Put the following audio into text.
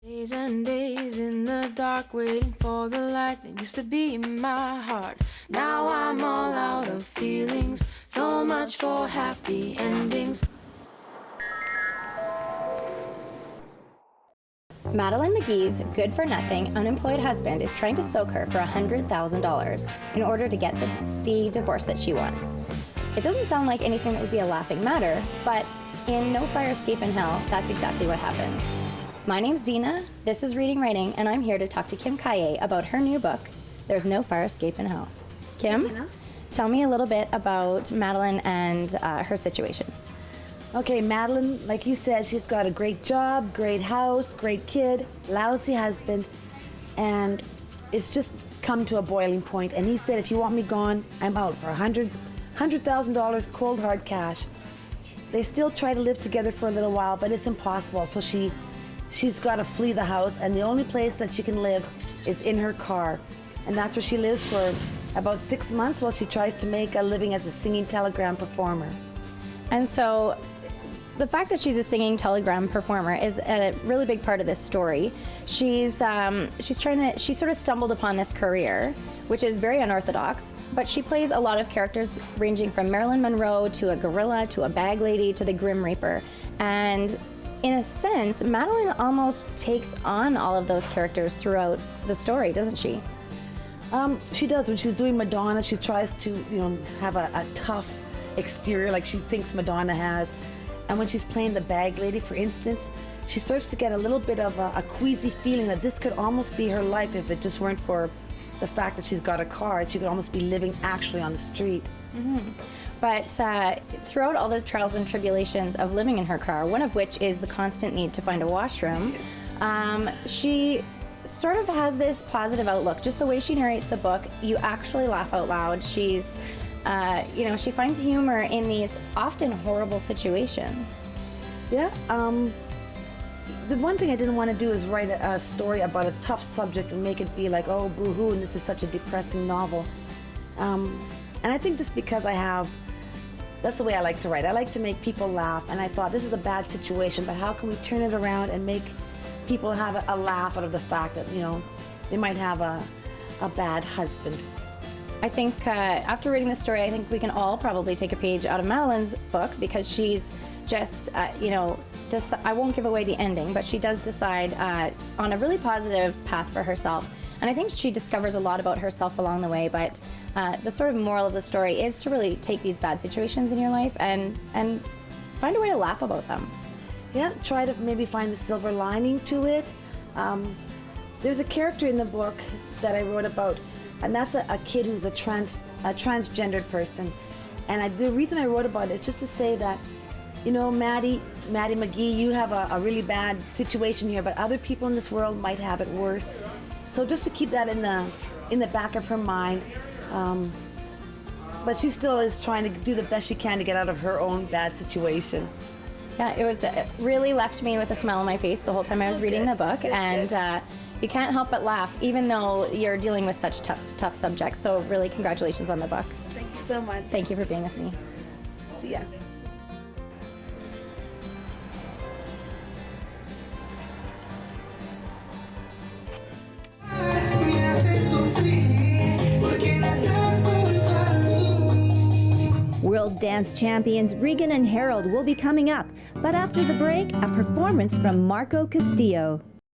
Days and days in the dark, waiting for the light that used to be in my heart. Now I'm all out of feelings, so much for happy endings. Madeline McGee's good-for-nothing, unemployed husband is trying to soak her for $100,000 in order to get the divorce that she wants. It doesn't sound like anything that would be a laughing matter, but in No Fire Escape in Hell, that's exactly what happens. My name's Dina, this is Reading Writing, and I'm here to talk to Kim Kaye about her new book, There's No Fire Escape in Hell. Kim, tell me a little bit about Madeline and her situation. Okay, Madeline, like you said, she's got a great job, great house, great kid, lousy husband, and it's just come to a boiling point. And he said, if you want me gone, I'm out for $100,000 cold hard cash. They still try to live together for a little while, but it's impossible. So she's got to flee the house, and the only place that she can live is in her car. And that's where she lives for about 6 months while she tries to make a living as a singing telegram performer. And so the fact that she's a singing telegram performer is a really big part of this story. She sort of stumbled upon this career, which is very unorthodox, but she plays a lot of characters ranging from Marilyn Monroe to a gorilla to a bag lady to the Grim Reaper. And in a sense, Madeline almost takes on all of those characters throughout the story, doesn't she? She does. When she's doing Madonna, she tries to, have a tough exterior like she thinks Madonna has. And when she's playing the bag lady, for instance, she starts to get a little bit of a queasy feeling that this could almost be her life if it just weren't for the fact that she's got a car. She could almost be living actually on the street. Mm-hmm. But throughout all the trials and tribulations of living in her car, one of which is the constant need to find a washroom, she sort of has this positive outlook. Just the way she narrates the book, you actually laugh out loud. She's she finds humor in these often horrible situations. Yeah, the one thing I didn't want to do is write a story about a tough subject and make it be like, oh, boo-hoo, and this is such a depressing novel. And I think just because that's the way I like to write. I like to make people laugh, and I thought this is a bad situation, but how can we turn it around and make people have a laugh out of the fact that, they might have a bad husband. I think after reading this story, I think we can all probably take a page out of Madeline's book, because she's just, I won't give away the ending, but she does decide on a really positive path for herself. And I think she discovers a lot about herself along the way, but the sort of moral of the story is to really take these bad situations in your life and find a way to laugh about them. Yeah, try to maybe find the silver lining to it. There's a character in the book that I wrote about, and that's a kid who's a transgendered person. And the reason I wrote about it is just to say that, Maddie McGee, you have a really bad situation here, but other people in this world might have it worse. So just to keep that in the back of her mind. But she still is trying to do the best she can to get out of her own bad situation. Yeah, it really left me with a smile on my face the whole time I was reading the book, and you can't help but laugh, even though you're dealing with such tough subjects. So really, congratulations on the book. Thank you so much. Thank you for being with me. See ya. World dance champions Regan and Harold will be coming up, but after the break, a performance from Marco Castillo.